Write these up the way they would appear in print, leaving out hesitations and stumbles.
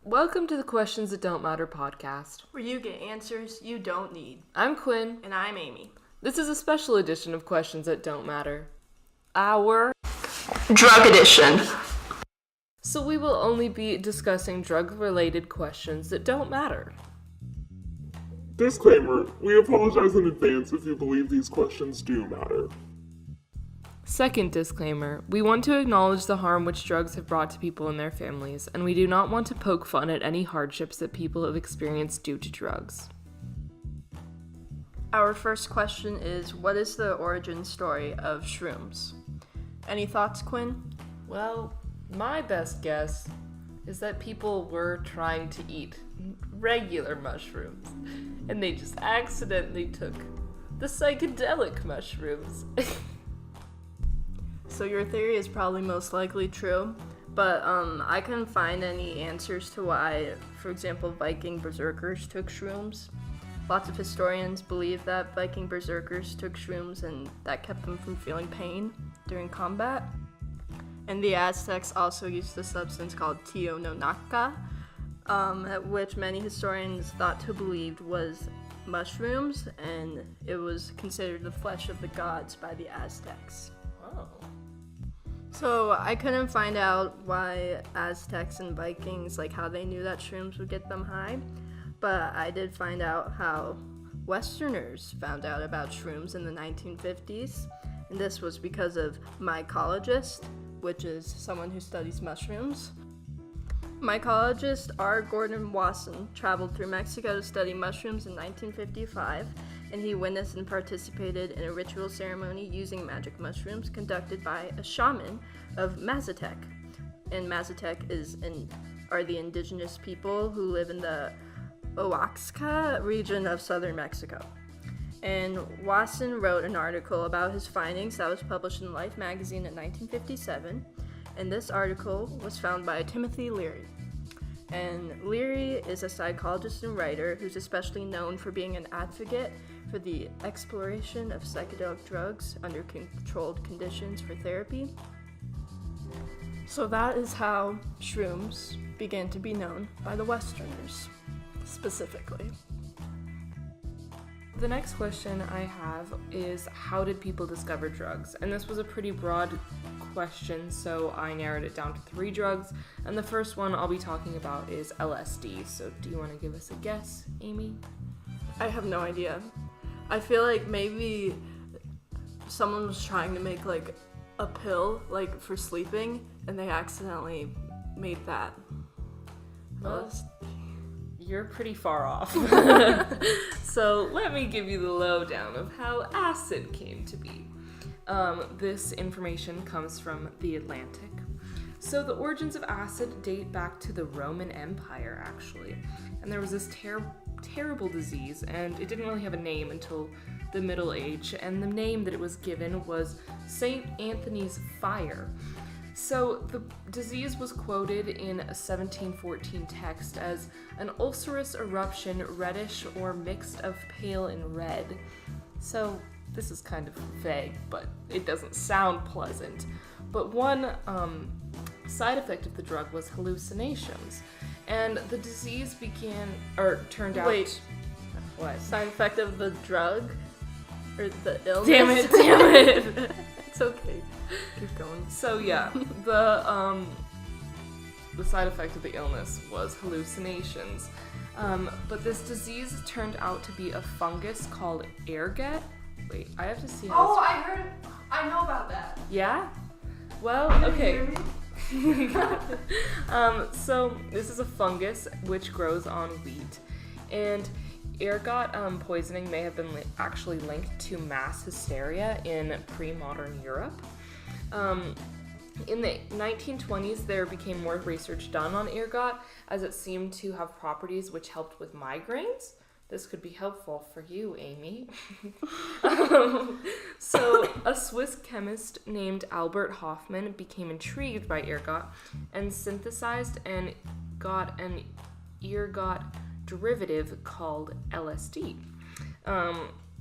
Welcome to the Questions That Don't Matter podcast, where you get answers you don't need. I'm Quinn. And I'm Amy. This is a special edition of Questions That Don't Matter. Our Drug Edition. So we will only be discussing drug-related questions that don't matter. Disclaimer, we apologize in advance if you believe these questions do matter. Second disclaimer, we want to acknowledge the harm which drugs have brought to people and their families, and we do not want to poke fun at any hardships that people have experienced due to drugs. Our first question is, what is the origin story of shrooms? Any thoughts, Quinn? Well, my best guess is that people were trying to eat regular mushrooms, and they just accidentally took the psychedelic mushrooms. So your theory is probably most likely true, but I couldn't find any answers to why, for example, Viking berserkers took shrooms. Lots of historians believe that Viking berserkers took shrooms and that kept them from feeling pain during combat. And the Aztecs also used a substance called Tio-no-naka, which many historians thought to believe was mushrooms, and it was considered the flesh of the gods by the Aztecs. Oh. So I couldn't find out why Aztecs and Vikings, how they knew that shrooms would get them high, but I did find out how Westerners found out about shrooms in the 1950s, and this was because of mycologist, which is someone who studies mushrooms. Mycologist R. Gordon Wasson traveled through Mexico to study mushrooms in 1955, and he witnessed and participated in a ritual ceremony using magic mushrooms conducted by a shaman of Mazatec. And Mazatec are the indigenous people who live in the Oaxaca region of southern Mexico. And Wasson wrote an article about his findings that was published in Life magazine in 1957, and this article was found by Timothy Leary. And Leary is a psychologist and writer who's especially known for being an advocate for the exploration of psychedelic drugs under controlled conditions for therapy. So that is how shrooms began to be known by the Westerners, specifically. The next question I have is, how did people discover drugs? And this was a pretty broad question, so I narrowed it down to 3 drugs, and the first one I'll be talking about is LSD. So do you want to give us a guess, Amy? I have no idea. I feel like maybe someone was trying to make a pill for sleeping, and they accidentally made that. Well, you're pretty far off. So let me give you the lowdown of how acid came to be. This information comes from The Atlantic. So the origins of acid date back to the Roman Empire, actually. And there was this terrible disease, and it didn't really have a name until the Middle Age, and the name that it was given was St. Anthony's Fire. So the disease was quoted in a 1714 text as an ulcerous eruption, reddish or mixed of pale and red. So this is kind of vague, but it doesn't sound pleasant. But one side effect of the drug was hallucinations, and the disease turned out... Wait, what? Side effect of the drug? Or the illness? Damn it! It's okay. Keep going. So yeah, the side effect of the illness was hallucinations. But this disease turned out to be a fungus called ergot. Wait, I have to see how I know about that. Yeah? Well, okay. So this is a fungus which grows on wheat, and ergot poisoning may have been actually linked to mass hysteria in pre-modern Europe. In the 1920s, there became more research done on ergot, as it seemed to have properties which helped with migraines. This could be helpful for you, Amy. So a Swiss chemist named Albert Hofmann became intrigued by ergot and synthesized and got an ergot derivative called LSD.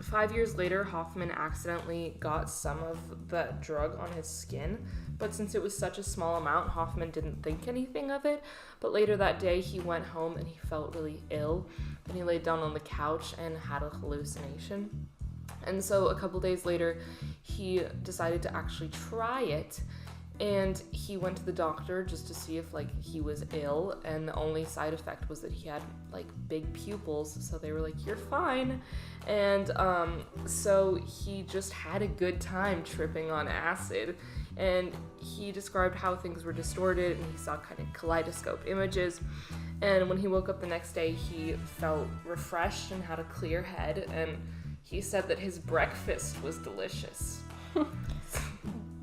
5 years later, Hoffman accidentally got some of that drug on his skin, but since it was such a small amount, Hoffman didn't think anything of it. But later that day, he went home and he felt really ill, and he laid down on the couch and had a hallucination. And so a couple days later, he decided to actually try it, and he went to the doctor just to see if, like, he was ill, and the only side effect was that he had, like, big pupils, so they were like, you're fine. And so he just had a good time tripping on acid, and he described how things were distorted, and he saw kind of kaleidoscope images, and when he woke up the next day, he felt refreshed and had a clear head, and he said that his breakfast was delicious.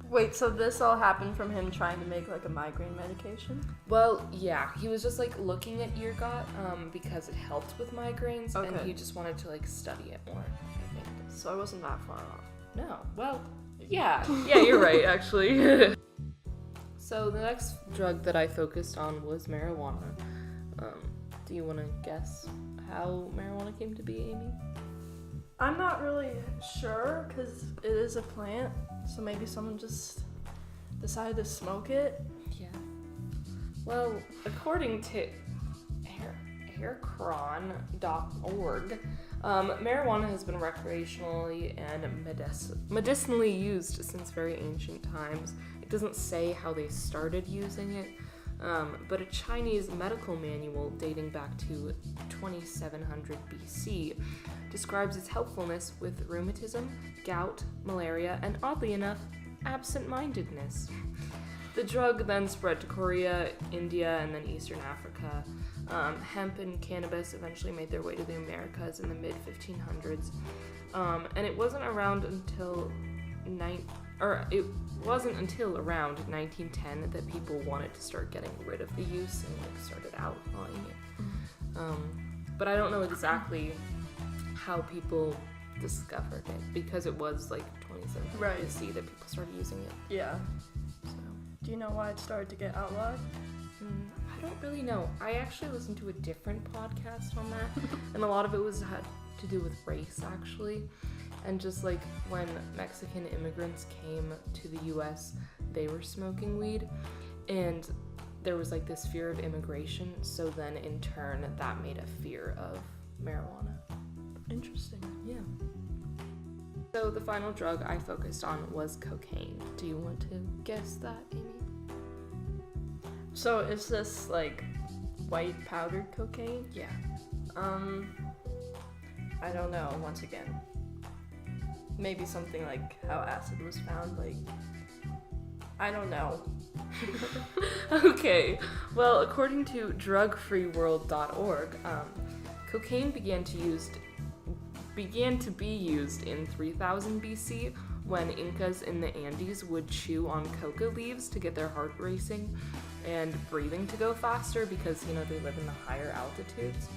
Wait, so this all happened from him trying to make, like, a migraine medication? Well, yeah, he was just, like, looking at ergot because it helped with migraines, and he just wanted to, like, study it more, I think. So I wasn't that far off. No, well, yeah, you're right, actually. So the next drug that I focused on was marijuana. Do you want to guess how marijuana came to be, Amy? I'm not really sure, because it is a plant, so maybe someone just decided to smoke it. Yeah. Well, according to haircron.org, marijuana has been recreationally and medicinally used since very ancient times. It doesn't say how they started using it, but a Chinese medical manual dating back to 2700 BC describes its helpfulness with rheumatism, gout, malaria, and oddly enough, absent-mindedness. The drug then spread to Korea, India, and then Eastern Africa. Hemp and cannabis eventually made their way to the Americas in the mid-1500s, and it wasn't around until around 1910 that people wanted to start getting rid of the use and, like, started outlawing it. But I don't know exactly how people discovered it, because it was like 2700 BC that people started using it. Yeah. So Do you know why it started to get outlawed? I don't really know. I actually listened to a different podcast on that, and a lot of it had to do with race, actually. And just like when Mexican immigrants came to the US, they were smoking weed, and there was like this fear of immigration, so then in turn that made a fear of marijuana. Interesting. Yeah. So the final drug I focused on was cocaine. Do you want to guess that, Amy? So is this like white powdered cocaine? Yeah. I don't know, once again. Maybe something like how acid was found, like, I don't know. Okay. Well, according to drugfreeworld.org, cocaine began to be used in 3000 BC when Incas in the Andes would chew on coca leaves to get their heart racing and breathing to go faster because, you know, they live in the higher altitudes.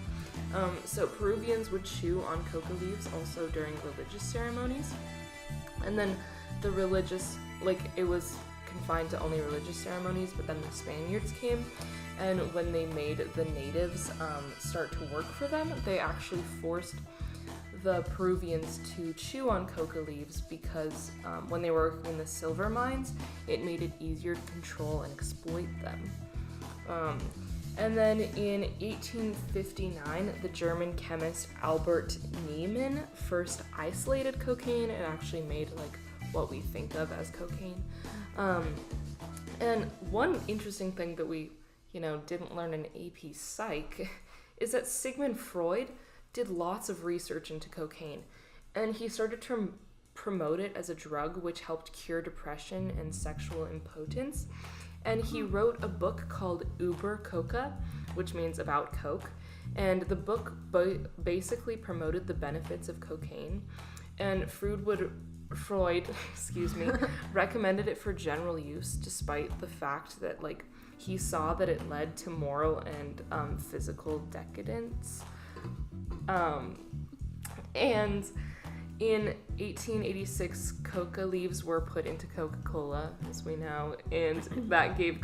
So Peruvians would chew on coca leaves also during religious ceremonies. And then the religious, like, it was confined to only religious ceremonies, but then the Spaniards came, and when they made the natives start to work for them, they actually forced the Peruvians to chew on coca leaves because when they were working in the silver mines, it made it easier to control and exploit them. And then in 1859, the German chemist Albert Niemann first isolated cocaine and actually made like what we think of as cocaine. And one interesting thing that we, didn't learn in AP Psych is that Sigmund Freud did lots of research into cocaine, and he started to promote it as a drug which helped cure depression and sexual impotence. And he wrote a book called Über Coca, which means about coke. And the book basically promoted the benefits of cocaine. And Freud, recommended it for general use, despite the fact that, like, he saw that it led to moral and physical decadence. And in 1886, coca leaves were put into Coca-Cola, as we know, and that gave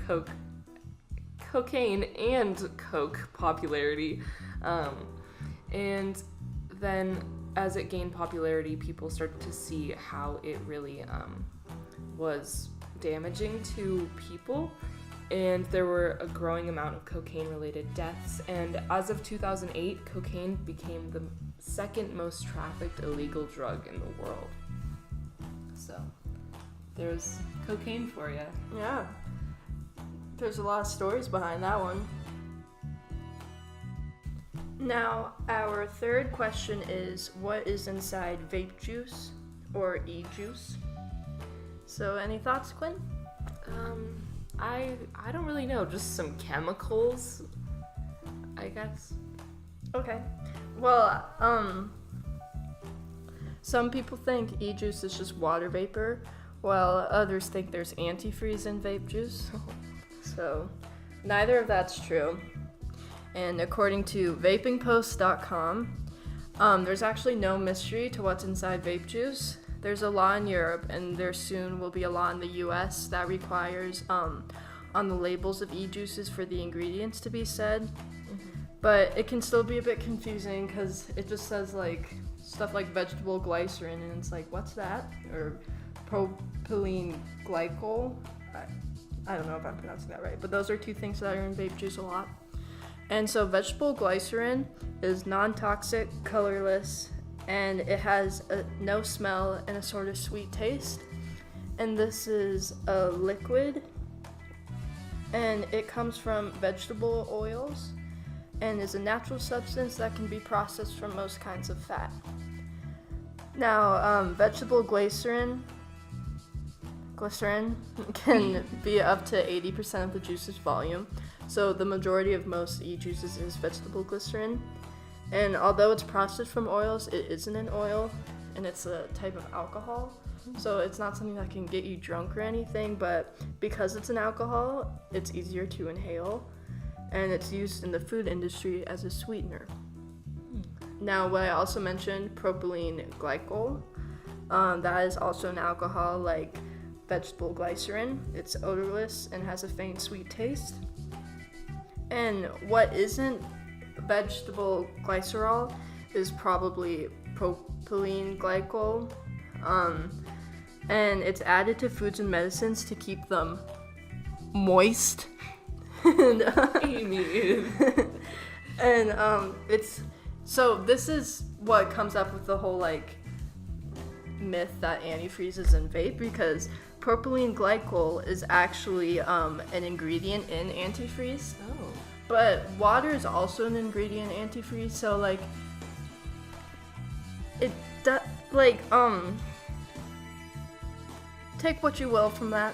cocaine and Coke popularity. And then as it gained popularity, people started to see how it really was damaging to people, and there were a growing amount of cocaine-related deaths. And as of 2008, cocaine became the second most trafficked illegal drug in the world. So, there's cocaine for you. Yeah. There's a lot of stories behind that one. Now, our third question is, what is inside vape juice or e-juice? So, any thoughts, Quinn? I don't really know, just some chemicals, I guess. Okay. Well, some people think e-juice is just water vapor, while others think there's antifreeze in vape juice. So, neither of that's true. And according to vapingpost.com, there's actually no mystery to what's inside vape juice. There's a law in Europe, and there soon will be a law in the US that requires on the labels of e-juices for the ingredients to be said. Mm-hmm. But it can still be a bit confusing because it just says like stuff like vegetable glycerin, and it's like, what's that? Or propylene glycol. I don't know if I'm pronouncing that right, but those are two things that are in vape juice a lot. And so vegetable glycerin is non-toxic, colorless, and it has no smell and a sort of sweet taste. And this is a liquid, and it comes from vegetable oils and is a natural substance that can be processed from most kinds of fat. Now, vegetable glycerin can be up to 80% of the juice's volume. So the majority of most e-juices is vegetable glycerin. And although it's processed from oils, it isn't an oil, and it's a type of alcohol. So it's not something that can get you drunk or anything, but because it's an alcohol, it's easier to inhale, and it's used in the food industry as a sweetener. Now, what I also mentioned, propylene glycol, that is also an alcohol like vegetable glycerin. It's odorless and has a faint sweet taste. And what isn't vegetable glycerol is probably propylene glycol, and it's added to foods and medicines to keep them moist. And it's so this is what comes up with the whole like myth that antifreeze is in vape, because propylene glycol is actually an ingredient in antifreeze. Oh. But water is also an ingredient in antifreeze, so like it take what you will from that,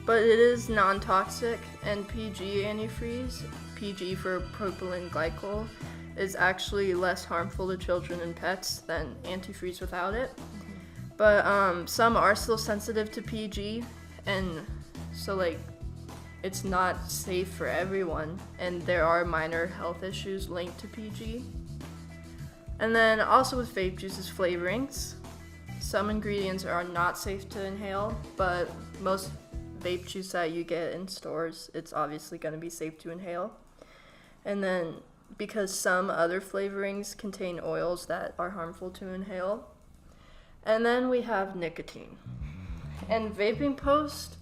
but it is non-toxic, and PG antifreeze, PG for propylene glycol, is actually less harmful to children and pets than antifreeze without it. Mm-hmm. But some are still sensitive to PG, and so like it's not safe for everyone, and there are minor health issues linked to PG. And then also with vape juices, flavorings. Some ingredients are not safe to inhale, but most vape juice that you get in stores, it's obviously going to be safe to inhale. And then because some other flavorings contain oils that are harmful to inhale. And then we have nicotine. And Vaping Post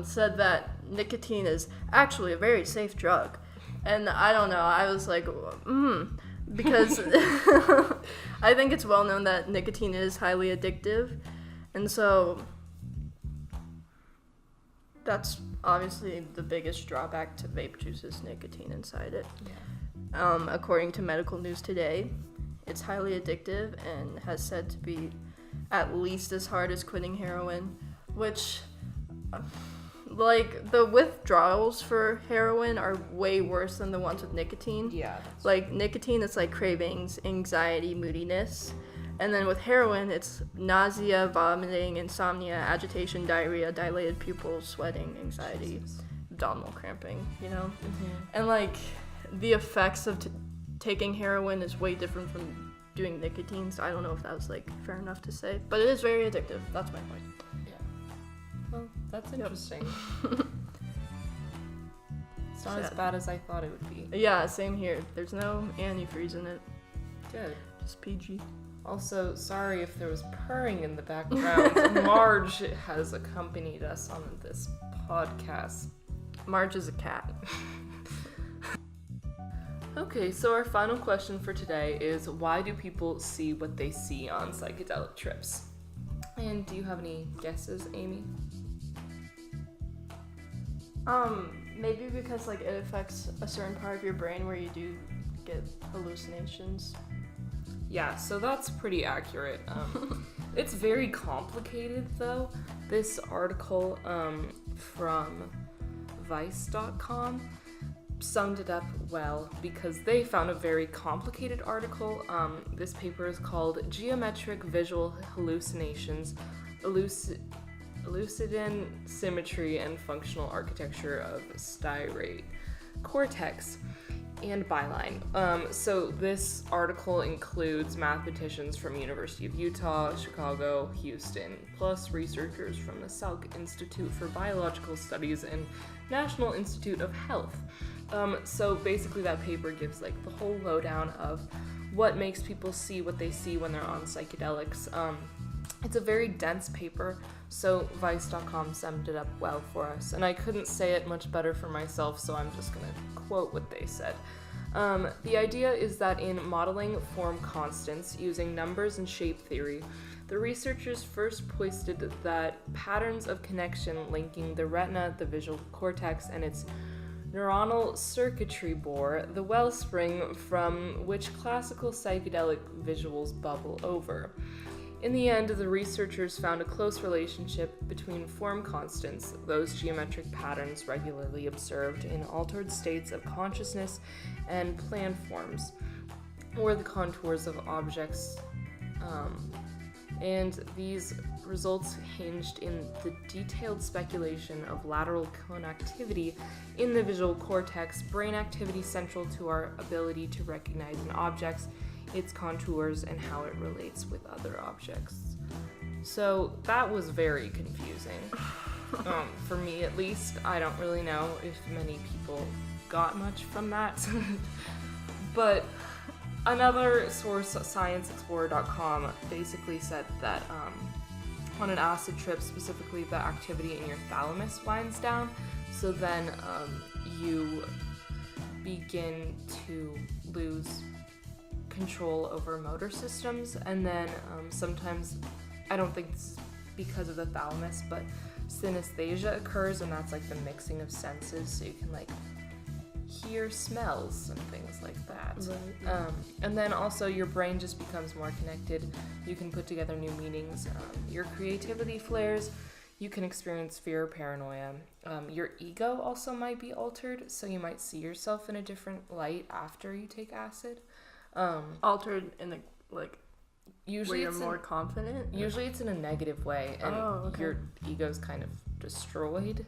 said that nicotine is actually a very safe drug. And I don't know, I was like, because I think it's well known that nicotine is highly addictive. And so that's obviously the biggest drawback to vape juice is nicotine inside it. Yeah. According to Medical News Today, it's highly addictive and has said to be at least as hard as quitting heroin, which, like, the withdrawals for heroin are way worse than the ones with nicotine. Yeah. Like, nicotine, it's like cravings, anxiety, moodiness. And then with heroin, it's nausea, vomiting, insomnia, agitation, diarrhea, dilated pupils, sweating, anxiety, abdominal cramping, you know? Mm-hmm. And, like, the effects of taking heroin is way different from doing nicotine, so I don't know if that was, like, fair enough to say. But it is very addictive. That's my point. Yeah. Well, that's interesting. It's not as bad as I thought it would be. Yeah, same here. There's no antifreeze in it. Good. Just PG. Also, sorry if there was purring in the background. Marge has accompanied us on this podcast. Marge is a cat. Okay, so our final question for today is, why do people see what they see on psychedelic trips? And do you have any guesses, Amy? Maybe because like it affects a certain part of your brain where you do get hallucinations. Yeah, so that's pretty accurate. It's very complicated, though. This article from Vice.com summed it up well because they found a very complicated article. This paper is called Geometric Visual Hallucinations, Elucidant Symmetry and Functional Architecture of Striate Cortex, and byline. So this article includes mathematicians from University of Utah, Chicago, Houston, plus researchers from the Salk Institute for Biological Studies and National Institute of Health. So basically that paper gives like the whole lowdown of what makes people see what they see when they're on psychedelics. It's a very dense paper, so Vice.com summed it up well for us, and I couldn't say it much better for myself, so I'm just going to quote what they said. The idea is that in modeling form constants using numbers and shape theory, the researchers first posted that patterns of connection linking the retina, the visual cortex, and its neuronal circuitry bore the wellspring from which classical psychedelic visuals bubble over. In the end, the researchers found a close relationship between form constants, those geometric patterns regularly observed in altered states of consciousness, and plan forms, or the contours of objects, and these results hinged in the detailed speculation of lateral connectivity in the visual cortex, brain activity central to our ability to recognize an object, its contours, and how it relates with other objects. So that was very confusing. For me at least. I don't really know if many people got much from that. But another source, ScienceExplorer.com, basically said that on an acid trip, specifically the activity in your thalamus winds down, so then you begin to lose control over motor systems, and then sometimes, I don't think it's because of the thalamus, but synesthesia occurs, and that's like the mixing of senses, so you can like hear smells and things like that. Right. And then also your brain just becomes more connected. You can put together new meanings. Your creativity flares. You can experience fear or paranoia. Your ego also might be altered, so you might see yourself in a different light after you take acid. Altered in the, like, usually where you're more confident? Usually it's in a negative way, and your ego's kind of destroyed.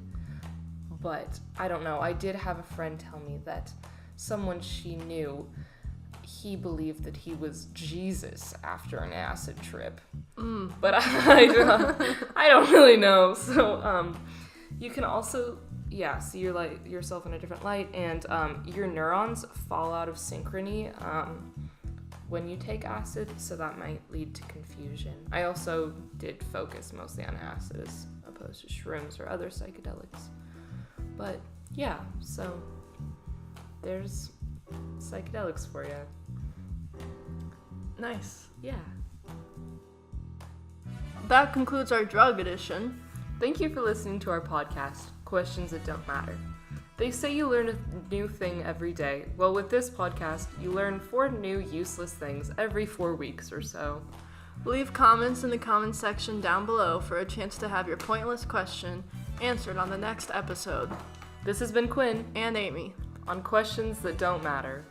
But I don't know. I did have a friend tell me that someone she knew, he believed that he was Jesus after an acid trip. But I don't really know. So you can also see yourself in a different light, and your neurons fall out of synchrony when you take acid, so that might lead to confusion. I also did focus mostly on acid as opposed to shrooms or other psychedelics. But yeah, so there's psychedelics for you. Nice. Yeah. That concludes our drug edition. Thank you for listening to our podcast, Questions That Don't Matter. They say you learn a new thing every day. Well, with this podcast, you learn 4 new useless things every 4 weeks or so. Leave comments in the comments section down below for a chance to have your pointless question answered on the next episode. This has been Quinn and Amy on Questions That Don't Matter.